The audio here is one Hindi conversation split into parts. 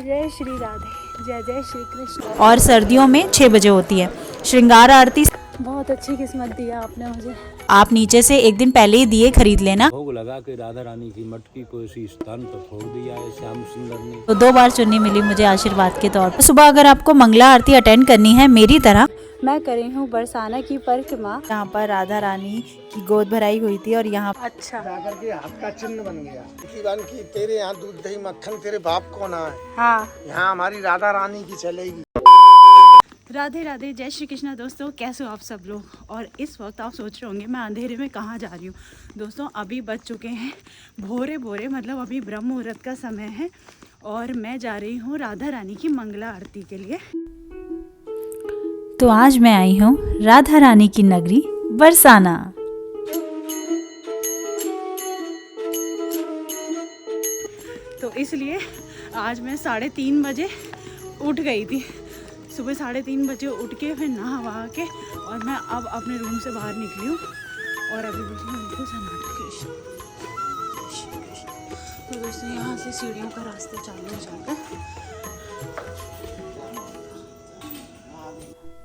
जय श्री राधे, जय जय श्री कृष्ण। और सर्दियों में 6 बजे होती है। श्रृंगार आरती बहुत अच्छी किस्मत दिया आपने मुझे। आप नीचे से एक दिन पहले ही दिए खरीद लेना। भोग लगा के राधा रानी की मटकी को इसी स्थान पर फोड़ दिया है श्याम सुंदर ने। तो 2 बार चुन्नी मिली मुझे आशीर्वाद के तौर पर। सुबह अगर आपको मंगला आरती अटेंड करनी है मेरी तरह, मैं करी हूँ बरसाना की परिक्रमा। यहाँ पर राधा रानी की गोद भराई हुई थी और यहाँ अच्छा, जाकर के हाथ का चिन्ह बन गया की तेरे यहाँ दूध दही मक्खन तेरे बाप को ना है। हाँ, यहाँ हमारी राधा रानी की चलेगी। राधे राधे, जय श्री कृष्ण। दोस्तों कैसे हो आप सब लोग। और इस वक्त आप सोच रहे होंगे मैं अंधेरे में कहाँ जा रही हूँ। दोस्तों अभी बज चुके हैं भोरे भोरे, मतलब अभी ब्रह्म मुहूर्त का समय है और मैं जा रही हूँ राधा रानी की मंगला आरती के लिए। तो आज मैं आई हूँ राधा रानी की नगरी बरसाना। तो इसलिए आज मैं 3:30 बजे उठ गई थी। सुबह 3:30 बजे उठ के फिर नहा वहा के और मैं अब अपने रूम से बाहर निकली हूँ और अभी बिल्कुल सन्नाटा। तो दोस्तों यहाँ से सीढ़ियों का रास्ता चालू हो जाएगा।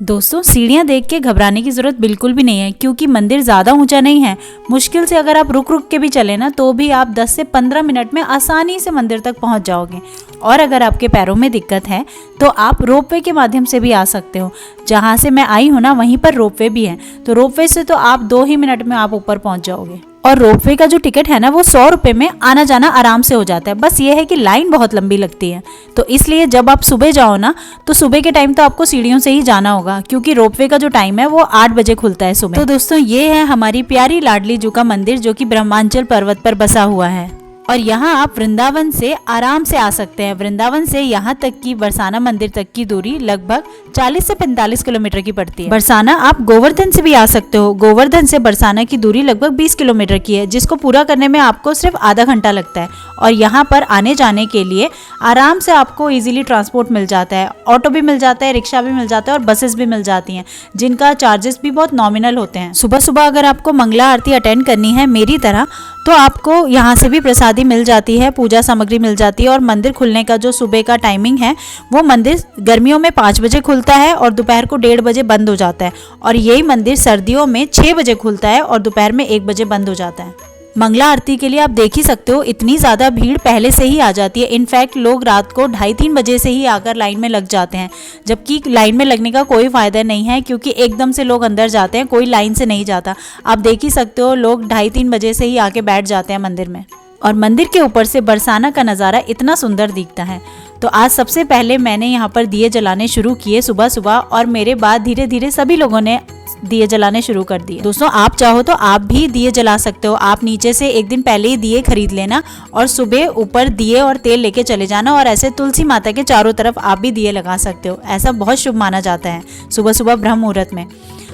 दोस्तों सीढ़ियाँ देख के घबराने की ज़रूरत बिल्कुल भी नहीं है, क्योंकि मंदिर ज़्यादा ऊंचा नहीं है। मुश्किल से अगर आप रुक रुक के भी चले ना तो भी आप 10 से 15 मिनट में आसानी से मंदिर तक पहुंच जाओगे। और अगर आपके पैरों में दिक्कत है तो आप रोपवे के माध्यम से भी आ सकते हो। जहां से मैं आई हूँ ना वहीं पर रोपवे भी है, तो रोपवे से तो आप 2 ही मिनट में आप ऊपर पहुंच जाओगे। और रोपवे का जो टिकट है ना वो 100 रुपये में आना जाना आराम से हो जाता है। बस ये है कि लाइन बहुत लंबी लगती है, तो इसलिए जब आप सुबह जाओ ना तो सुबह के टाइम तो आपको सीढ़ियों से ही जाना होगा, क्योंकि रोपवे का जो टाइम है वो 8 बजे खुलता है सुबह। तो दोस्तों ये है हमारी प्यारी लाडली जू का मंदिर, जो कि ब्रह्मांचल पर्वत पर बसा हुआ है। और यहाँ आप वृंदावन से आराम से आ सकते हैं। वृंदावन से यहाँ तक की बरसाना मंदिर तक की दूरी लगभग 40 से 45 किलोमीटर की पड़ती है। बरसाना आप गोवर्धन से भी आ सकते हो। गोवर्धन से बरसाना की दूरी लगभग 20 किलोमीटर की है, जिसको पूरा करने में आपको सिर्फ आधा घंटा लगता है। और यहाँ पर आने जाने के लिए आराम से आपको इजीली ट्रांसपोर्ट मिल जाता है। ऑटो भी मिल जाता है, रिक्शा भी मिल जाता है और बसेस भी मिल जाती हैं, जिनका चार्जेस भी बहुत नॉमिनल होते हैं। सुबह सुबह अगर आपको मंगला आरती अटेंड करनी है मेरी तरह तो आपको यहाँ से भी प्रसादी मिल जाती है, पूजा सामग्री मिल जाती है। और मंदिर खुलने का जो सुबह का टाइमिंग है वो मंदिर गर्मियों में 5 बजे खुलता है और दोपहर को 1:30 बजे बंद हो जाता है। और यही मंदिर सर्दियों में 6 बजे खुलता है और दोपहर में 1 बजे बंद हो जाता है। मंगला आरती के लिए आप देख ही सकते हो इतनी ज़्यादा भीड़ पहले से ही आ जाती है। इनफैक्ट लोग रात को 2:30-3 बजे से ही आकर लाइन में लग जाते हैं, जबकि लाइन में लगने का कोई फ़ायदा नहीं है, क्योंकि एकदम से लोग अंदर जाते हैं, कोई लाइन से नहीं जाता। आप देख ही सकते हो लोग 2:30-3 बजे से ही आके बैठ जाते हैं मंदिर में। और मंदिर के ऊपर से बरसाना का नज़ारा इतना सुंदर दिखता है। तो आज सबसे पहले मैंने यहाँ पर दिए जलाने शुरू किए सुबह सुबह, और मेरे बाद धीरे धीरे सभी लोगों ने दिए जलाने शुरू कर दिए। दोस्तों आप चाहो तो आप भी दिए जला सकते हो। आप नीचे से एक दिन पहले ही दिए खरीद लेना और सुबह ऊपर दिए और तेल लेके चले जाना, और ऐसे तुलसी माता के चारों तरफ आप भी दिए लगा सकते हो। ऐसा बहुत शुभ माना जाता है सुबह सुबह ब्रह्म मुहूर्त में।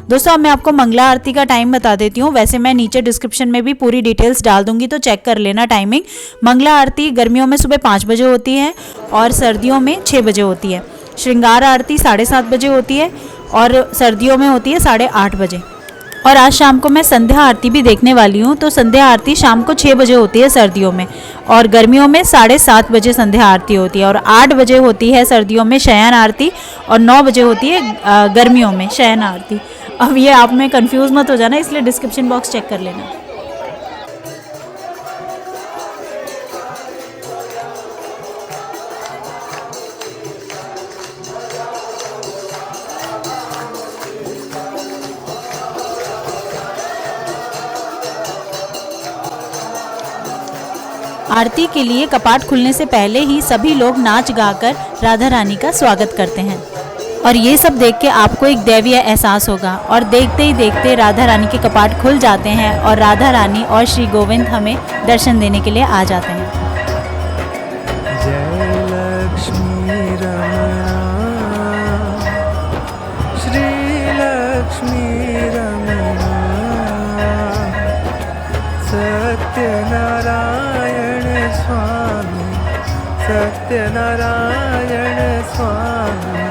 दोस्तों अब मैं आपको मंगला आरती का टाइम बता देती हूँ। वैसे मैं नीचे डिस्क्रिप्शन में भी पूरी डिटेल्स डाल दूंगी, तो चेक कर लेना टाइमिंग। मंगला आरती गर्मियों में सुबह 5 बजे होती है और सर्दियों में 6 बजे होती है। श्रृंगार आरती 7:30 बजे होती है और सर्दियों में होती है 8:30 बजे। और आज शाम को मैं संध्या आरती भी देखने वाली हूँ। तो संध्या आरती शाम को 6 बजे होती है सर्दियों में, और गर्मियों में 7:30 बजे संध्या आरती होती है। और 8 बजे होती है सर्दियों में शयन आरती, और 9 बजे होती है गर्मियों में शयन आरती। अब ये आप में कंफ्यूज मत हो जाना, इसलिए डिस्क्रिप्शन बॉक्स चेक कर लेना। आरती के लिए कपाट खुलने से पहले ही सभी लोग नाच गाकर राधा रानी का स्वागत करते हैं, और ये सब देख के आपको एक दैवीय एहसास होगा। और देखते ही देखते राधा रानी के कपाट खुल जाते हैं और राधा रानी और श्री गोविंद हमें दर्शन देने के लिए आ जाते हैं। जय लक्ष्मी रमणा, श्री लक्ष्मी रमणा, सत्यनारायण स्वामी, सत्यनारायण स्वामी,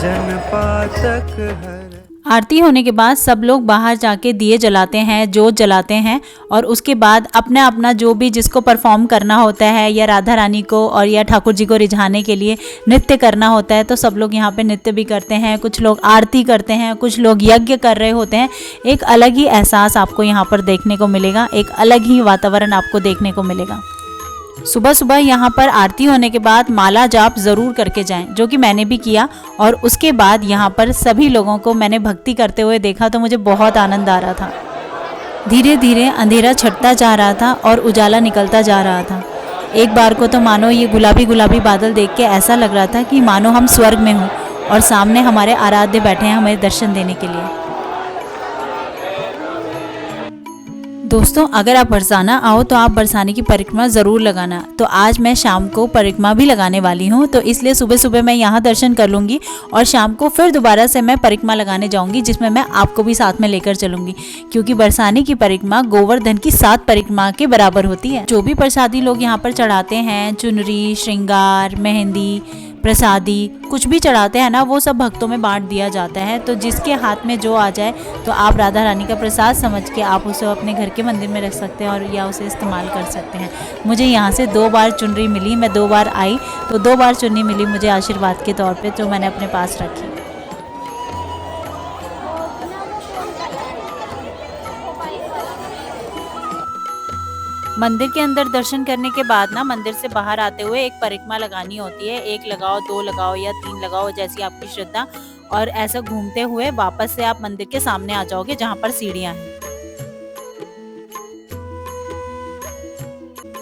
जनपातक हर। आरती होने के बाद सब लोग बाहर जाके दिए जलाते हैं, जोत जलाते हैं और उसके बाद अपना अपना जो भी जिसको परफॉर्म करना होता है या राधा रानी को और या ठाकुर जी को रिझाने के लिए नृत्य करना होता है तो सब लोग यहाँ पे नृत्य भी करते हैं। कुछ लोग आरती करते हैं, कुछ लोग यज्ञ कर रहे होते हैं। एक अलग ही एहसास आपको यहाँ पर देखने को मिलेगा, एक अलग ही वातावरण आपको देखने को मिलेगा। सुबह सुबह यहाँ पर आरती होने के बाद माला जाप ज़रूर करके जाएं, जो कि मैंने भी किया। और उसके बाद यहाँ पर सभी लोगों को मैंने भक्ति करते हुए देखा तो मुझे बहुत आनंद आ रहा था। धीरे धीरे अंधेरा छटता जा रहा था और उजाला निकलता जा रहा था। एक बार को तो मानो ये गुलाबी गुलाबी बादल देख के ऐसा लग रहा था कि मानो हम स्वर्ग में हों और सामने हमारे आराध्य बैठे हैं हमें दर्शन देने के लिए। दोस्तों, अगर आप बरसाना आओ तो आप बरसाने की परिक्रमा ज़रूर लगाना। तो आज मैं शाम को परिक्रमा भी लगाने वाली हूँ, तो इसलिए सुबह सुबह मैं यहाँ दर्शन कर लूँगी और शाम को फिर दोबारा से मैं परिक्रमा लगाने जाऊँगी, जिसमें मैं आपको भी साथ में लेकर चलूँगी, क्योंकि बरसाने की परिक्रमा गोवर्धन की 7 परिक्रमा के बराबर होती है। जो भी प्रसादी लोग यहाँ पर चढ़ाते हैं, चुनरी, श्रृंगार, मेहंदी, प्रसादी, कुछ भी चढ़ाते हैं ना, वो सब भक्तों में बांट दिया जाता है। तो जिसके हाथ में जो आ जाए तो आप राधा रानी का प्रसाद समझ के आप उसे अपने घर के मंदिर में रख सकते हैं और या उसे इस्तेमाल कर सकते हैं। मुझे यहाँ से 2 बार चुनरी मिली, मैं 2 बार आई तो 2 बार चुन्नी मिली मुझे आशीर्वाद के तौर पे, जो मैंने अपने पास रखी। मंदिर के अंदर दर्शन करने के बाद ना मंदिर से बाहर आते हुए एक परिक्रमा लगानी होती है। 1 लगाओ, 2 लगाओ या 3 लगाओ, जैसी आपकी श्रद्धा। और ऐसा घूमते हुए वापस से आप मंदिर के सामने आ जाओगे जहाँ पर सीढ़ियाँ हैं।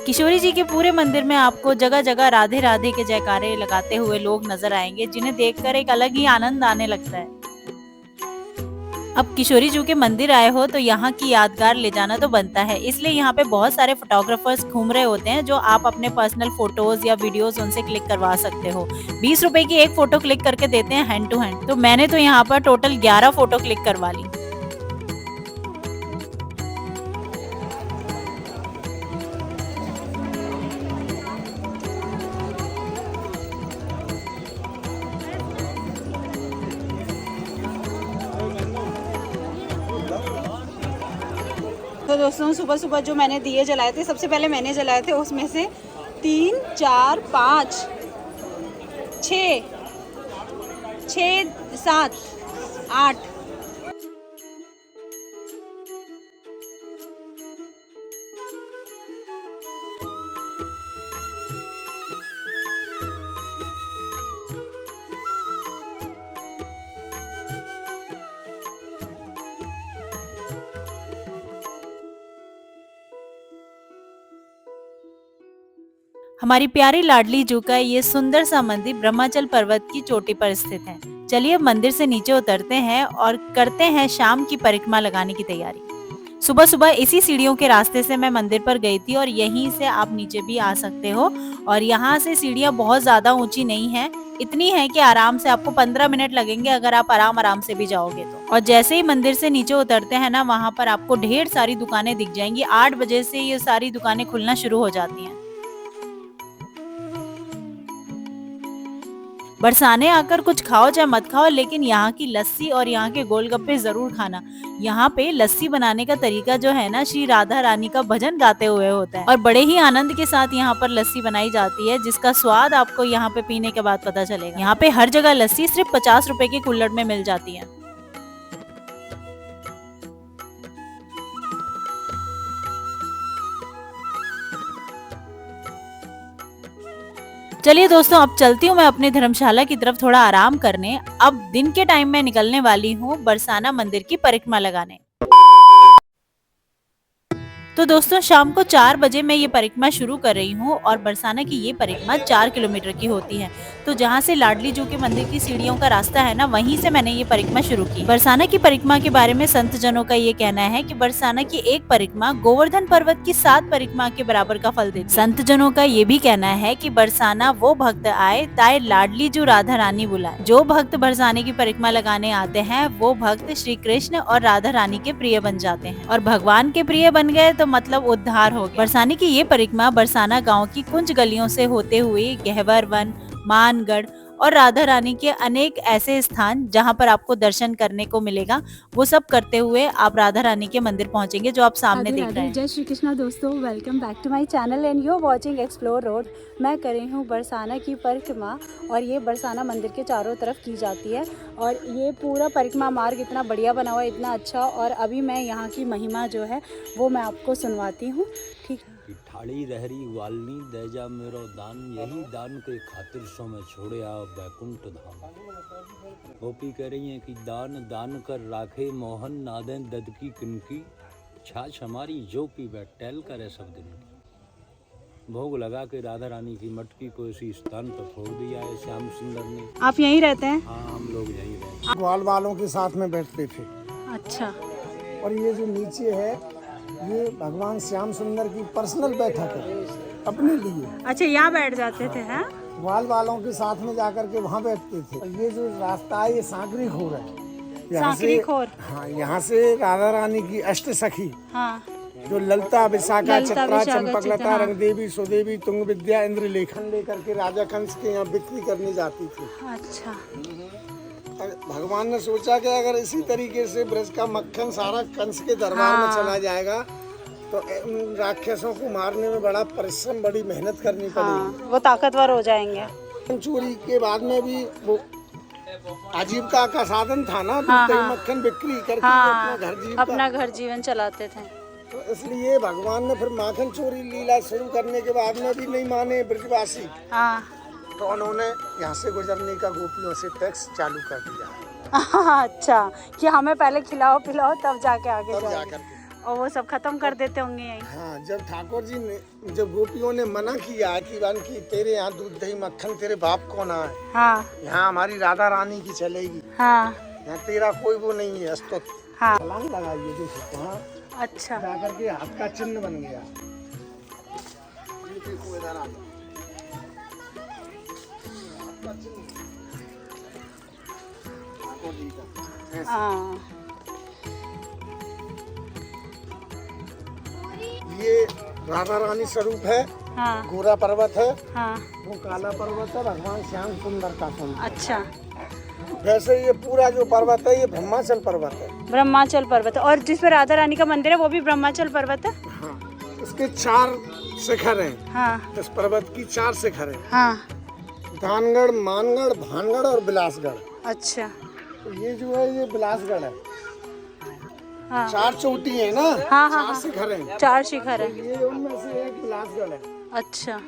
किशोरी जी के पूरे मंदिर में आपको जगह जगह राधे राधे के जयकारे लगाते हुए लोग नजर आएंगे, जिन्हें देखकर एक अलग ही आनंद आने लगता है। अब किशोरी जी के मंदिर आए हो तो यहाँ की यादगार ले जाना तो बनता है, इसलिए यहाँ पे बहुत सारे फोटोग्राफर्स घूम रहे होते हैं, जो आप अपने पर्सनल फोटोज या वीडियोस उनसे क्लिक करवा सकते हो। 20 रुपए की एक फोटो क्लिक करके देते हैं हैंड टू हैंड। तो मैंने तो यहाँ पर टोटल 11 फोटो क्लिक करवा ली। तो दोस्तों, सुबह सुबह जो मैंने दिए जलाए थे, सबसे पहले मैंने जलाए थे, उसमें से 3, 4, 5, 6, 7, 8। हमारी प्यारी लाडली जू का ये सुंदर सा मंदिर ब्रह्माचल पर्वत की चोटी पर स्थित है। चलिए अब मंदिर से नीचे उतरते हैं और करते हैं शाम की परिक्रमा लगाने की तैयारी। सुबह सुबह इसी सीढ़ियों के रास्ते से मैं मंदिर पर गई थी और यहीं से आप नीचे भी आ सकते हो। और यहाँ से सीढ़ियाँ बहुत ज्यादा ऊंची नहीं है, इतनी है कि आराम से आपको 15 मिनट लगेंगे अगर आप आराम से भी जाओगे तो। और जैसे ही मंदिर से नीचे उतरते हैं ना, वहाँ पर आपको ढेर सारी दुकानें दिख जाएंगी। 8 बजे से ये सारी दुकानें खुलना शुरू हो जाती हैं। बरसाने आकर कुछ खाओ चाहे मत खाओ, लेकिन यहाँ की लस्सी और यहाँ के गोलगप्पे जरूर खाना। यहाँ पे लस्सी बनाने का तरीका जो है ना, श्री राधा रानी का भजन गाते हुए होता है और बड़े ही आनंद के साथ यहाँ पर लस्सी बनाई जाती है, जिसका स्वाद आपको यहाँ पे पीने के बाद पता चलेगा। यहाँ पे हर जगह लस्सी सिर्फ 50 रुपए की कुल्हड़ में मिल जाती है। चलिए दोस्तों, अब चलती हूँ मैं अपनी धर्मशाला की तरफ थोड़ा आराम करने। अब दिन के टाइम में निकलने वाली हूँ बरसाना मंदिर की परिक्रमा लगाने। तो दोस्तों, शाम को 4 बजे मैं ये परिक्रमा शुरू कर रही हूँ और बरसाना की ये परिक्रमा 4 किलोमीटर की होती है। तो जहाँ से लाडली जू के मंदिर की सीढ़ियों का रास्ता है ना, वहीं से मैंने ये परिक्रमा शुरू की। बरसाना की परिक्रमा के बारे में संत जनों का ये कहना है कि बरसाना की एक परिक्रमा गोवर्धन पर्वत की 7 परिक्रमा के बराबर का फल देती है। संत जनों का ये भी कहना है कि बरसाना वो भक्त आए ताए लाडली जू राधा रानी बुलाए। जो भक्त बरसाने की परिक्रमा लगाने आते हैं वो भक्त श्री कृष्ण और राधा रानी के प्रिय बन जाते हैं, और भगवान के प्रिय बन गए तो मतलब उद्धार हो गया। बरसाने की ये परिक्रमा बरसाना गांव की कुंज गलियों से होते हुए गहवर वन, मानगढ़ और राधा रानी के अनेक ऐसे स्थान जहाँ पर आपको दर्शन करने को मिलेगा। वो सब करते हुए आप राधा रानी के मंदिर पहुंचेंगे जो आप सामने देख रहे हैं। जय श्री कृष्णा दोस्तों, welcome back to my channel and you are watching Explore Road. मैं कर रही हूँ बरसाना की परिक्रमा और ये बरसाना मंदिर के चारों तरफ की जाती है और ये पूरा परिक्रमा मार्ग इतना बढ़िया बना हुआ है, इतना अच्छा। और अभी मैं यहाँ की महिमा जो है वो मैं आपको सुनवाती हूँ, ठीक। कि ठाड़ी रहरी वालनी दैजा मेरो दान, यही दान के खातिर सो मैं छोड़े आओ बैकुंठ धाम। गोपी कह रही है कि दान दान कर राखे मोहन, नादें दद की किनकी, छाछ हमारी जो पी टहल करे सब दिन की। भोग लगा के राधा रानी की मटकी को इसी स्थान पर फोड़ दिया है श्याम सुंदर ने। आप यहीं रहते हैं? हाँ, हम लोग यहीं रहते हैं। ग्वाल वालों के साथ में बैठते थे। अच्छा। और ये जो नीचे है ये भगवान श्याम सुंदर की पर्सनल बैठक है अपने लिए। अच्छा, यहाँ बैठ जाते थे? हैं, ग्वाल वालों के साथ में जाकर के वहाँ बैठते थे। और ये जो रास्ता है ये सांकरी खोर है। यहाँ से, सांकरी खोर? हाँ, यहाँ से राधा रानी की अष्ट सखी, हाँ, जो ललता विशाखा चित्रा विशाखा, चंपकलता हाँ। रंगदेवी सुदेवी तुंग विद्या इंद्र लेखन लेकर के राजा कंस के यहाँ बिक्री करने जाती थी। अच्छा। भगवान ने सोचा कि अगर इसी तरीके से ब्रज का मक्खन सारा कंस के दरबार में चला जाएगा तो उन राक्षसों को मारने में बड़ा परिश्रम, बड़ी मेहनत करनी पड़ेगी। वो ताकतवर हो जाएंगे। चोरी के बाद में भी वो आजीविका का साधन था ना, दही मक्खन बिक्री करके अपना घर जीवन चलाते थे। तो इसलिए भगवान ने फिर माखन चोरी लीला शुरू करने के बाद में भी नहीं माने ब्रजवासी। तो उन्होंने यहाँ से गुजरने का गोपियों से टैक्स चालू कर दिया। अच्छा, कि हमें पहले खिलाओ पिलाओ तब जाके आगे तब जाएंगे। जाकर और वो सब खत्म कर देते होंगे यहीं। हाँ, जब ठाकुर जी ने, जब गोपियों ने मना किया कि बन की तेरे यहाँ दूध दही मक्खन तेरे बाप को ना है, हाँ, यहाँ हमारी राधा रानी की चलेगी, हाँ, यहाँ तेरा कोई वो नहीं है अस्तुत। हाँ। छलांग लगाइए, देखो वहाँ अच्छा, जाकर के हाथ का चिन्ह बन गया। देखो इधर आ जाओ। हाँ, ये राधा रानी स्वरूप है। हाँ, गोरा पर्वत है, हाँ। वो काला पर्वत है भगवान श्याम सुंदर का स्वरूप। अच्छा, वैसे ये पूरा जो पर्वत है ये ब्रह्माचल पर्वत है। ब्रह्माचल पर्वत है। और जिसपे राधा रानी का मंदिर है वो भी ब्रह्माचल पर्वत है? हाँ, इसके 4 शिखर हैं। हाँ, इस पर्वत की 4 शिखर हैं। हाँ। दानगढ़, मानगढ़, भानगढ़ और बिलासगढ़। अच्छा, तो ये जो है ये बिलासगढ़ है। हाँ। 4 चोटी है ना। हाँ, 4 शिखर हैं। 4 शिखर है। ये उनमें से एक बिलासगढ़ है। अच्छा,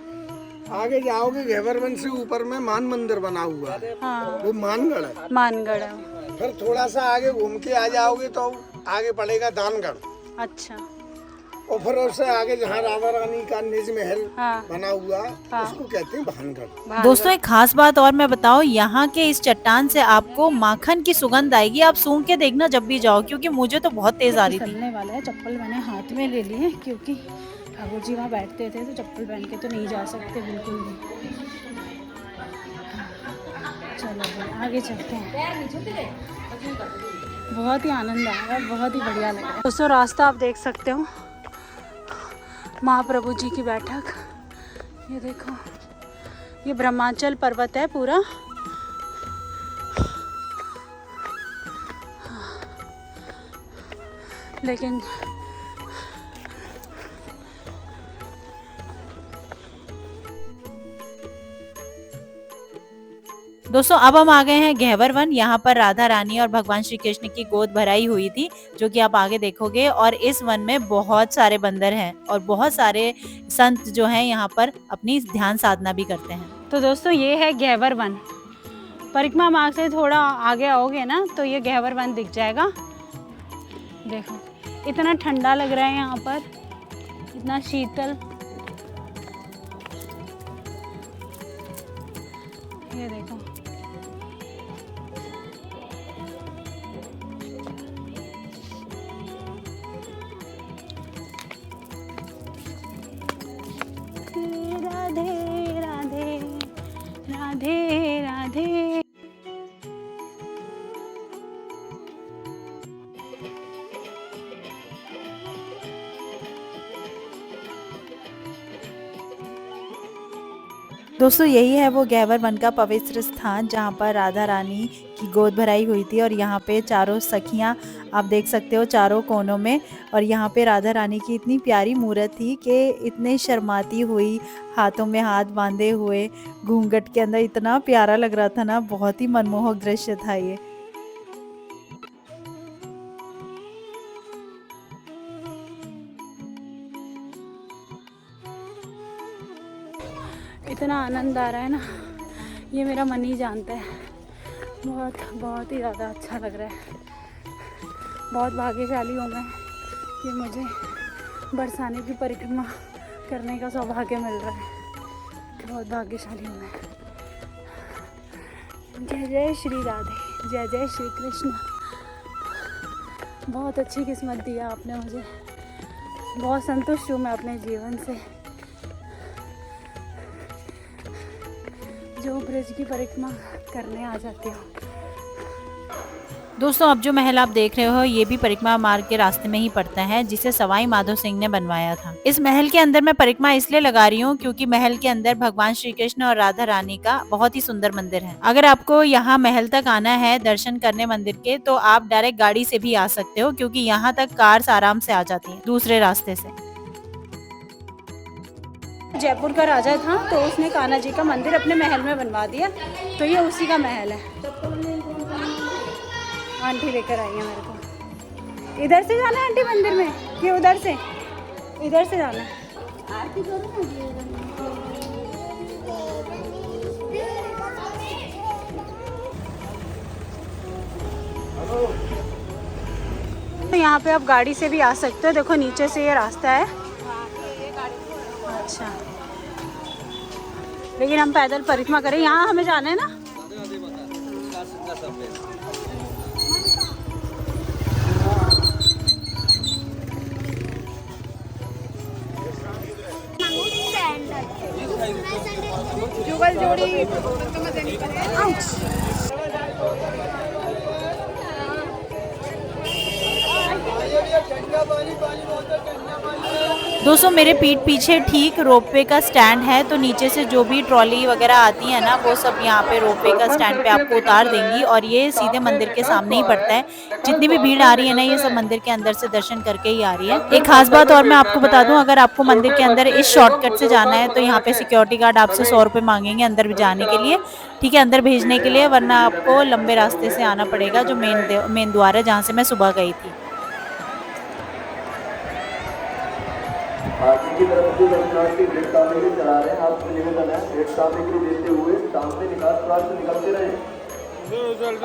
आगे जाओगे घेवरवन से ऊपर में मान मंदिर बना हुआ है, हाँ, वो मानगढ़ है। मानगढ़ है। फिर थोड़ा सा आगे घूम के आ जाओगे तो आगे पड़ेगा दानगढ़। अच्छा, और फिर उससे आगे जहाँ राधा रानी का निज महल हाँ, बना हुआ हाँ। उसको कहते हैं भानगढ़। दोस्तों एक खास बात और मैं बताऊं, यहाँ के इस चट्टान से आपको माखन की सुगंध आएगी। आप सूंघ के देखना जब भी जाओ, क्योंकि मुझे तो बहुत तेज आ रही थी। चलने वाला है। चप्पल मैंने हाथ में ले ली है क्योंकि ठाकुर जी वहाँ बैठते थे तो चप्पल पहन के तो नहीं जा सकते बिल्कुल भी। चलो भाई आगे चलते हैं। बहुत ही आनंद आया, बहुत ही बढ़िया लगा। दोस्तों रास्ता आप देख सकते हो, महाप्रभु जी की बैठक। ये देखो, ये ब्रह्माचल पर्वत है पूरा। लेकिन दोस्तों अब हम आ गए हैं घेवर वन। यहाँ पर राधा रानी और भगवान श्री कृष्ण की गोद भराई हुई थी, जो कि आप आगे देखोगे। और इस वन में बहुत सारे बंदर हैं और बहुत सारे संत जो हैं यहाँ पर अपनी ध्यान साधना भी करते हैं। तो दोस्तों ये है घेवर वन। परिक्रमा मार्ग से थोड़ा आगे आओगे ना तो ये घेवर वन दिख जाएगा। देखो इतना ठंडा लग रहा है यहाँ पर, इतना शीतल। ये देखो, राधे राधे राधे राधे। दोस्तों यही है वो गैवर वन का पवित्र स्थान जहाँ पर राधा रानी की गोद भराई हुई थी और यहाँ पे चारों सखियाँ आप देख सकते हो चारों कोनों में। और यहाँ पे राधा रानी की इतनी प्यारी मूर्त थी कि इतने शर्माती हुई, हाथों में हाथ बांधे हुए, घूंघट के अंदर, इतना प्यारा लग रहा था ना, बहुत ही मनमोहक दृश्य था ये। इतना आनंद आ रहा है ना, ये मेरा मन ही जानता है। बहुत बहुत ही ज़्यादा अच्छा लग रहा है। बहुत भाग्यशाली हूँ मैं कि मुझे बरसाने की परिक्रमा करने का सौभाग्य मिल रहा है। बहुत भाग्यशाली हूँ मैं। जय जय श्री राधे, जय जय श्री कृष्ण। बहुत अच्छी किस्मत दिया आपने मुझे। बहुत संतुष्ट हूँ मैं अपने जीवन से, जो ब्रज की परिक्रमा करने आ जाती हूँ। दोस्तों अब जो महल आप देख रहे हो ये भी परिक्रमा मार्ग के रास्ते में ही पड़ता है, जिसे सवाई माधो सिंह ने बनवाया था। इस महल के अंदर मैं परिक्रमा इसलिए लगा रही हूँ क्योंकि महल के अंदर भगवान श्री कृष्ण और राधा रानी का बहुत ही सुंदर मंदिर है। अगर आपको यहाँ महल तक आना है दर्शन करने मंदिर के, तो आप डायरेक्ट गाड़ी से भी आ सकते हो, क्योंकि यहाँ तक कार आराम से आ जाती है दूसरे रास्ते से। जयपुर का राजा था तो उसने कान्हा जी का मंदिर अपने महल में बनवा दिया, तो ये उसी का महल है। आंटी लेकर आई है मेरे को। इधर से जाना है आंटी मंदिर में कि उधर से? इधर से जाना है। तो यहाँ पे आप गाड़ी से भी आ सकते हो। देखो नीचे से ये रास्ता है। अच्छा, लेकिन हम पैदल परिक्रमा करें, यहाँ हमें जाना है ना। जुगल जोड़ी दोस्तों मेरे पीठ पीछे ठीक रोपवे का स्टैंड है, तो नीचे से जो भी ट्रॉली वगैरह आती है ना, वो सब यहाँ पे रोपवे का स्टैंड पे आपको उतार देंगी और ये सीधे मंदिर के सामने ही पड़ता है। जितनी भी भीड़ आ रही है ना, ये सब मंदिर के अंदर से दर्शन करके ही आ रही है। एक खास बात और मैं आपको बता दूं, अगर आपको मंदिर के अंदर इस शॉर्टकट से जाना है तो यहाँ पे सिक्योरिटी गार्ड आपसे 100 रुपये मांगेंगे अंदर भी जाने के लिए, ठीक है, अंदर भेजने के लिए, वरना आपको लंबे रास्ते से आना पड़ेगा, जो मेन द्वार है जहाँ से मैं सुबह गई थी। आगे की तरफ से दर्शनार्थी भेंट सामग्री चला रहे हैं। आपसे निवेदन है भेंट सामग्री देते हुए सामने निकास द्वार से निकलते रहें।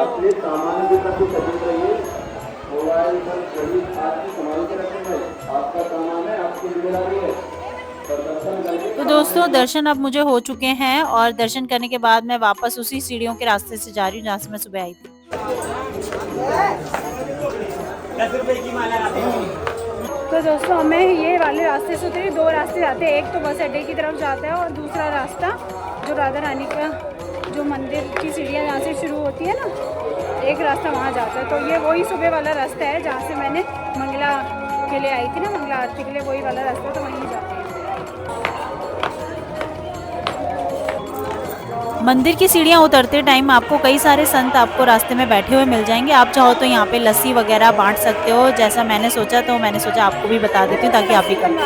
अपने सामान की तरफ सजग रहिए। मोबाइल पर घड़ी आपकी संभाल के रखें। आपका सामान है, आपकी जिम्मेदारी है। तो दोस्तों दर्शन अब मुझे हो चुके हैं और दर्शन करने के बाद मैं वापस उसी सीढ़ियों के रास्ते से जा रही हूँ जहाँ से मैं सुबह आई थी। तो दोस्तों हमें ये वाले रास्ते से उतरे, 2 रास्ते जाते हैं। एक तो बस अड्डे की तरफ जाता है और दूसरा रास्ता जो राधा रानी का जो मंदिर की सीढ़ियाँ जहाँ से शुरू होती है ना, एक रास्ता वहाँ जाता है। तो ये वही सुबह वाला रास्ता है जहाँ से मैंने मंगला के लिए आई थी ना, मंगला आरती के लिए, वही वाला रास्ता, तो वहीं जाते हैं। मंदिर की सीढ़ियाँ उतरते टाइम आपको कई सारे संत आपको रास्ते में बैठे हुए मिल जाएंगे। आप चाहो तो यहाँ पे लस्सी वगैरह बांट सकते हो, जैसा मैंने सोचा, तो मैंने सोचा आपको भी बता देती हूँ ताकि आप भी करें।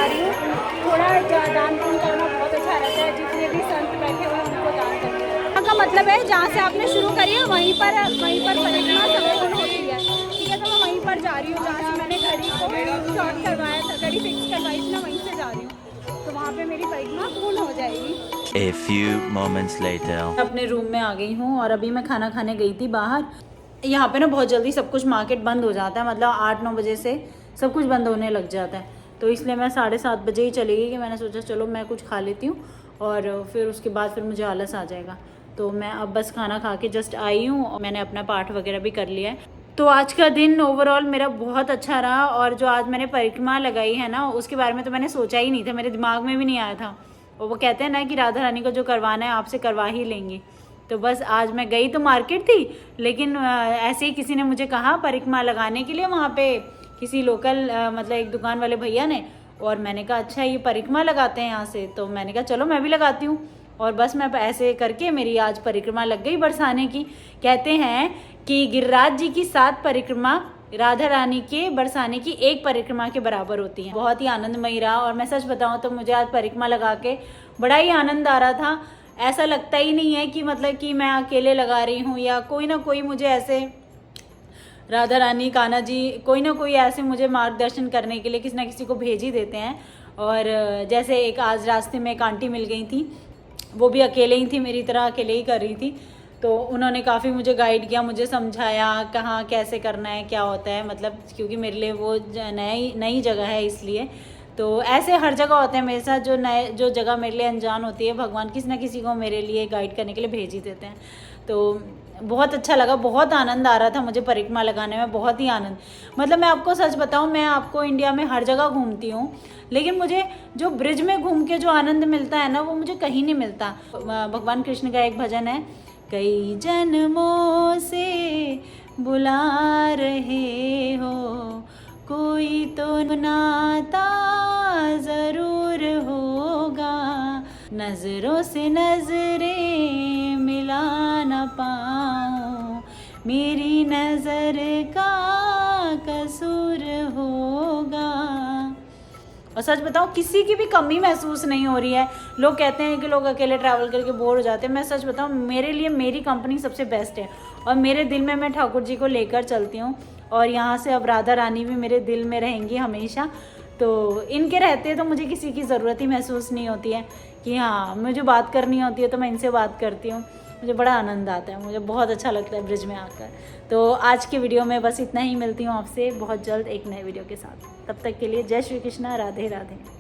थोड़ा दान पुण्य करना बहुत अच्छा रहता है। जितने भी संत बैठे हुए उनको दान करना का मतलब है, जहाँ से आपने शुरू करी है वहीं पर परिक्रमा संपूर्ण होती है, ठीक है। तो मैं वहीं पर जा रही हूँ जहाँ से मैंने घड़ी को शॉर्ट करवाया था, घड़ी फिक्स करवाई थी ना, वहीं से जा रही हूँ। तो वहाँ पे मेरी परिक्रमा पूर्ण हो जाएगी। A few moments later. अपने रूम में आ गई हूँ और अभी मैं खाना खाने गई थी बाहर। यहाँ पे ना बहुत जल्दी सब कुछ मार्केट बंद हो जाता है, मतलब 8-9 बजे से सब कुछ बंद होने लग जाता है। तो इसलिए मैं 7:30 बजे ही चली गई कि मैंने सोचा चलो मैं कुछ खा लेती हूँ और फिर उसके बाद फिर मुझे आलस आ जाएगा। तो मैं अब बस खाना खा के जस्ट आई हूँ और मैंने अपना पाठ वगैरह भी कर लिया है। तो आज का दिन ओवरऑल मेरा बहुत अच्छा रहा। और जो आज मैंने परिक्रमा लगाई है ना, उसके बारे में तो मैंने सोचा ही नहीं था, मेरे दिमाग में भी नहीं आया था। और वो कहते हैं ना कि राधा रानी को जो करवाना है आपसे करवा ही लेंगे। तो बस आज मैं गई तो मार्केट थी, लेकिन ऐसे ही किसी ने मुझे कहा परिक्रमा लगाने के लिए, वहाँ पे किसी लोकल मतलब एक दुकान वाले भैया ने, और मैंने कहा अच्छा ये परिक्रमा लगाते हैं यहाँ से, तो मैंने कहा चलो मैं भी लगाती हूँ। और बस मैं ऐसे करके मेरी आज परिक्रमा लग गई बरसाने की। कहते हैं कि गिरिराज जी की 7 परिक्रमा राधा रानी के बरसाने की 1 परिक्रमा के बराबर होती है। बहुत ही आनंदमयी रहा और मैं सच बताऊं तो मुझे आज परिक्रमा लगा के बड़ा ही आनंद आ रहा था। ऐसा लगता ही नहीं है कि मतलब कि मैं अकेले लगा रही हूँ या कोई ना कोई मुझे ऐसे राधा रानी कान्हा जी कोई ना कोई ऐसे मुझे मार्गदर्शन करने के लिए किसी ना किसी को भेज ही देते हैं। और जैसे एक आज रास्ते में एक आंटी मिल गई थी, वो भी अकेले ही थी, मेरी तरह अकेले ही कर रही थी, तो उन्होंने काफ़ी मुझे गाइड किया, मुझे समझाया कहाँ कैसे करना है क्या होता है, मतलब क्योंकि मेरे लिए वो नई जगह है इसलिए। तो ऐसे हर जगह होते हैं मेरे साथ, जो जगह मेरे लिए अनजान होती है भगवान किसी ना किसी को मेरे लिए गाइड करने के लिए भेज ही देते हैं। तो बहुत अच्छा लगा, बहुत आनंद आ रहा था मुझे परिक्रमा लगाने में, बहुत ही आनंद। मतलब मैं आपको सच बताऊं, मैं आपको इंडिया में हर जगह घूमती हूँ, लेकिन मुझे जो ब्रिज में घूम के जो आनंद मिलता है ना वो मुझे कहीं नहीं मिलता। भगवान कृष्ण का एक भजन है, कई जन्मों से बुला रहे हो, कोई तो नाता ज़रूर होगा, नज़रों से नज़रें मिला न पाऊँ, मेरी नज़र का कसूर होगा। और सच बताऊँ किसी की भी कमी महसूस नहीं हो रही है। लोग कहते हैं कि लोग अकेले ट्रैवल करके बोर हो जाते हैं, मैं सच बताऊँ मेरे लिए मेरी कंपनी सबसे बेस्ट है और मेरे दिल में मैं ठाकुर जी को लेकर चलती हूँ और यहाँ से अब राधा रानी भी मेरे दिल में रहेंगी हमेशा। तो इनके रहते तो मुझे किसी की ज़रूरत ही महसूस नहीं होती है कि हाँ मुझे बात करनी होती है तो मैं इनसे बात करती हूँ, मुझे बड़ा आनंद आता है, मुझे बहुत अच्छा लगता है ब्रिज में आकर। तो आज के वीडियो में बस इतना ही, मिलती हूँ आपसे बहुत जल्द एक नए वीडियो के साथ। तब तक के लिए जय श्री कृष्णा, राधे राधे।